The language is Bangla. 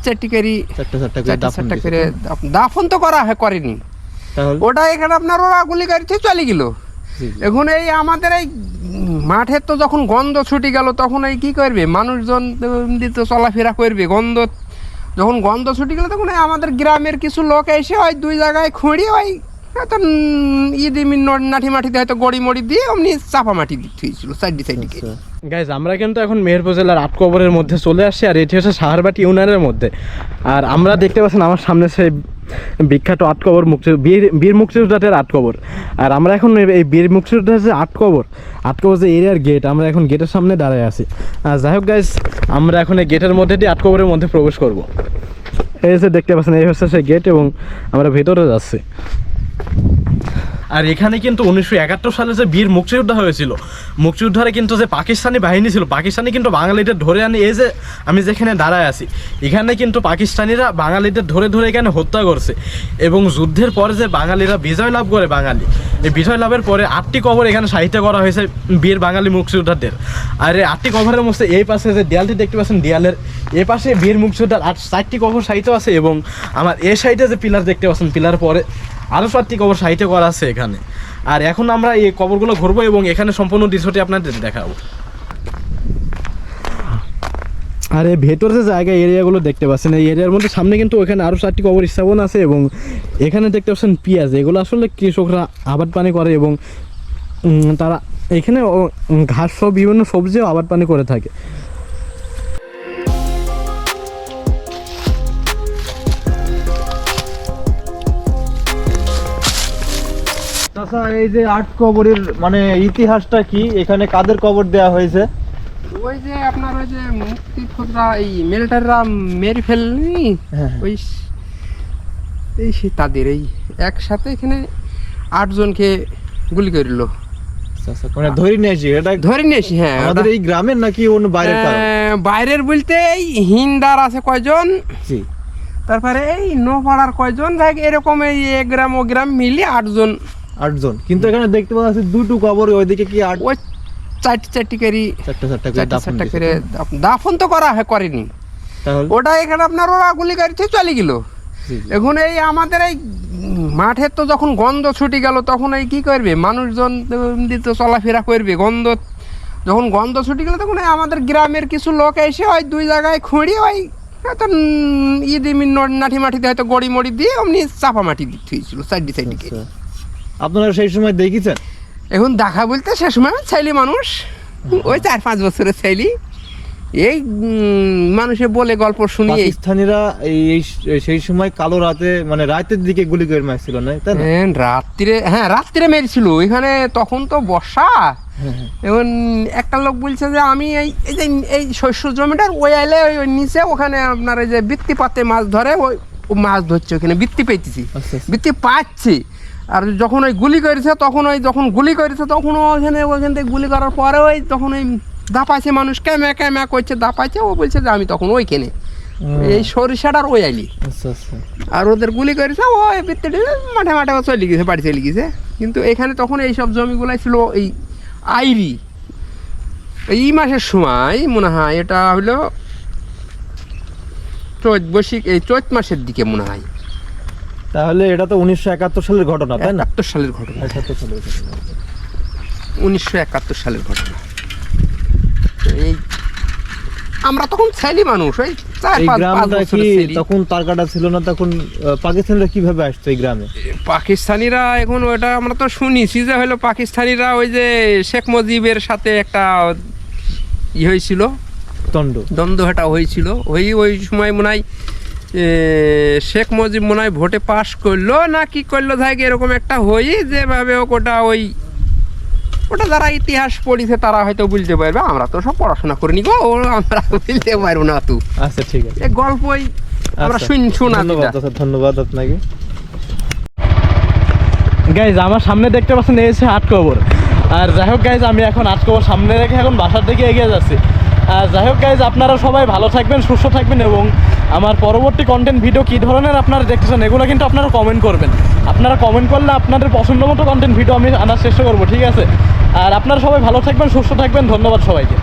চারটি করে দাফন তো করেনি ওটা এখানে আপনার ওরা গুলি গাড়িতে চলে গেল। এখন এই আমাদের এই মাঠের তো যখন গন্ধ ছুটি গেল তখন এই কি করবে মানুষজন তো চলাফেরা করবে, যখন গন্ধ ছুটি গেল তখন আমাদের গ্রামের কিছু লোক এসে ওই দুই জায়গায় খুঁড়ি ওই হয়তো নাঠি মাটিতে হয়তো গড়ি মড়ি দিয়ে অমনি চাপা মাটি দিয়েছিল সাইডে। গাইজ আমরা কিন্তু এখন মেহেরপুর জেলার ৮ কবরের মধ্যে চলে আসছি, আর এটি হচ্ছে সাহারবাটি ইউনিয়নের মধ্যে। আর আমরা দেখতে পাচ্ছেন আমার সামনে সেই বিখ্যাত ৮ কবর বীর মুক্তিযোদ্ধাদের ৮ কবর। আর আমরা এখন এই বীর মুক্তিযোদ্ধার যে ৮ কবর যে এরিয়ার গেট, আমরা এখন গেটের সামনে দাঁড়ায় আছি। আর যাই হোক গাইজ, আমরা এখন এই গেটের মধ্যে দিয়ে ৮ কবরের মধ্যে প্রবেশ করব। এই যে দেখতে পাচ্ছেন এই হচ্ছে সেই গেট এবং আমরা ভেতরে যাচ্ছি। আর এখানে কিন্তু 1971 সালে যে বীর মুক্তিযোদ্ধা হয়েছিল, মুক্তিযোদ্ধারে কিন্তু যে পাকিস্তানি বাহিনী ছিল, পাকিস্তানি কিন্তু বাঙালিদের ধরে আনে, এই যে আমি যেখানে দাঁড়ায় আছি এখানে কিন্তু পাকিস্তানিরা বাঙালিদের ধরে এখানে হত্যা করছে। এবং যুদ্ধের পরে যে বাঙালিরা বিজয় লাভ করে, এই বিজয় লাভের পরে 8টি কবর এখানে সাহিত্য করা হয়েছে বীর বাঙালি মুক্তিযোদ্ধাদের। আর এই 8টি কবরের মধ্যে এই পাশে যে দেয়ালটি দেখতে পাচ্ছেন, দেয়ালের এ পাশে বীর মুক্তিযোদ্ধার 4টি কবর সাহিত্য আছে। এবং আমার এ সাইডে যে পিলার দেখতে পাচ্ছেন, পিলার পরে আরও 4টি কবর সাহিত্য করা আছে এখানে। আর এখন আমরা এই কবরগুলো ঘুরবো এবং এখানে সম্পূর্ণ দৃশ্যটি আপনাদের দেখাবো। আর এই ভেতরে যে জায়গা এরিয়াগুলো দেখতে পাচ্ছেন, এই এরিয়ার মধ্যে সামনে কিন্তু ওখানে আরও 4টি কবর স্থাপন আছে। এবং এখানে দেখতে পাচ্ছেন পেঁয়াজ, এগুলো আসলে কৃষকরা আবাদ পানি করে এবং তারা এখানে ঘাস সহ বিভিন্ন সবজিও আবাদ পানি করে থাকে। এই যে ৮ কবরের মানে ইতিহাসটা কি, এখানে কাদের কবর দেয়া হয়েছে? ওই যে আপনার ওই যে মুক্তিযোদ্ধারা এই মিলিটারিরা মেরে ফেলেনি, ওই এই তাদের এই একসাথে এখানে 8 জনকে গুলি করল। মানে ধরে নিয়েছি। হ্যাঁ, আমাদের এই গ্রামের নাকি অন্য বাইরের বলতে এই হিন্দার আছে কয়জন, তারপরে এই নোপাড়ার কয়জন, যাই এরকম এই এক গ্রাম ও গ্রাম মিলিয়ে 8 জন। কিন্তু এখানে দেখতে পাওয়া যাচ্ছে 2টো কবর, ওইদিকে কি ওই চারটি করে দাফন তো করেনি ওটা এখানে আপনার ওরা গুলি গাড়িতে চলে গেল। এখন এই আমাদের এই মাঠের তো যখন গন্ধ ছুটি গেল তখন এই কি করবে মানুষজন তো চলাফেরা করবে, যখন গন্ধ ছুটি গেল তখন আমাদের গ্রামের কিছু লোক এসে ওই দুই জায়গায় খুঁড়ি ওই হয়তো নাঠি মাটিতে হয়তো গড়ি মড়ি দিয়ে অমনি চাপা মাটি দিয়েছিল সাইডে। আপনারা সেই সময় দেখেছেন? এখন দেখা বলতে সে সময় ছেলে মানুষ, ওই 4-5 বছরের ছেলে, এই মানুষে বলে গল্প শুনি পাকিস্তানিরা এই সেই সময় কালো রাতে মানে রাতের দিকে গুলি করে মারছিল না, তাই না? রাত্রিরে মেরেছিল এখানে, তখন তো বর্ষা। এখন একটা লোক বলছে যে আমি এই শস্য জমিটার ওই আইলে ওই নিচে ওখানে আপনার এই যে বৃত্তি পাতে মাছ ধরে, ওই মাছ ধরছে ওখানে, বৃত্তি পেয়েছি, বৃত্তি পাচ্ছি। আর যখন ওই গুলি করেছে তখন ওইখান থেকে গুলি করার পরে ওই তখন ওই দাপাইছে মানুষ, ক্যামা করছে, দাপাইছে। ও বলছে যে আমি তখন ওইখানে এই সরিষাটার ওই আইলি, আর ওদের গুলি করেছে ওই বৃত্তিটি মাঠে চলে গেছে, বাড়ি চলে গেছে। কিন্তু এখানে তখন এইসব জমিগুলাই ছিল এই আইরি, এই মাসের সময় মনে হয়, এটা হলো চৈত মাসের দিকে মনে হয়। তাহলে এটা তো 1971 সালের ঘটনা, তাই না? 71 সালের ঘটনা, 1971 সালের ঘটনা। এই আমরা তখন ছেলে মানুষ, ওই 4-5 বছরের তখন তার কাটা ছিল না, তখন পাকিস্তানিরা কিভাবে আসতো এই গ্রামে? পাকিস্তানিরা এখন ওটা আমরা তো শুনেছি যে হলো পাকিস্তানিরা ওই যে শেখ মুজিবের সাথে একটা হয়েছিল, দ্বন্দ্বটা হয়েছিল। ওই সময় মনে হয় শেখ মুজিব মনে হয় ভোটে পাশ করলো না কি করলো, যাই এরকম একটা হই, যেভাবে ওটা যারা ইতিহাস পড়িছে তারা হয়তো বুঝতে পারবে, আমরা তো সব পড়াশোনা করিনি গো, আমরা বুঝতে পারবো না। তো আচ্ছা, ঠিক আছে, এই গল্পই আমরা শোনা। ধন্যবাদ আপনাকে। গাইজ আমার সামনে দেখতে পাচ্ছেন এই হচ্ছে ৮ কবর। আর যাই হোক গাইজ, আমি এখন ৮ কবর সামনে রেখে এখন বাসার দিকে এগিয়ে যাচ্ছি। আর যাই হোক গাইজ, আপনারা সবাই ভালো থাকবেন, সুস্থ থাকবেন এবং আমার পরবর্তী কন্টেন্ট ভিডিও কী ধরনের আপনারা দেখতেছেন এগুলো কিন্তু আপনারা কমেন্ট করবেন। আপনারা কমেন্ট করলে আপনাদের পছন্দ মতো কন্টেন্ট ভিডিও আমি আনার চেষ্টা করবো, ঠিক আছে? আর আপনারা সবাই ভালো থাকবেন, সুস্থ থাকবেন, ধন্যবাদ সবাইকে।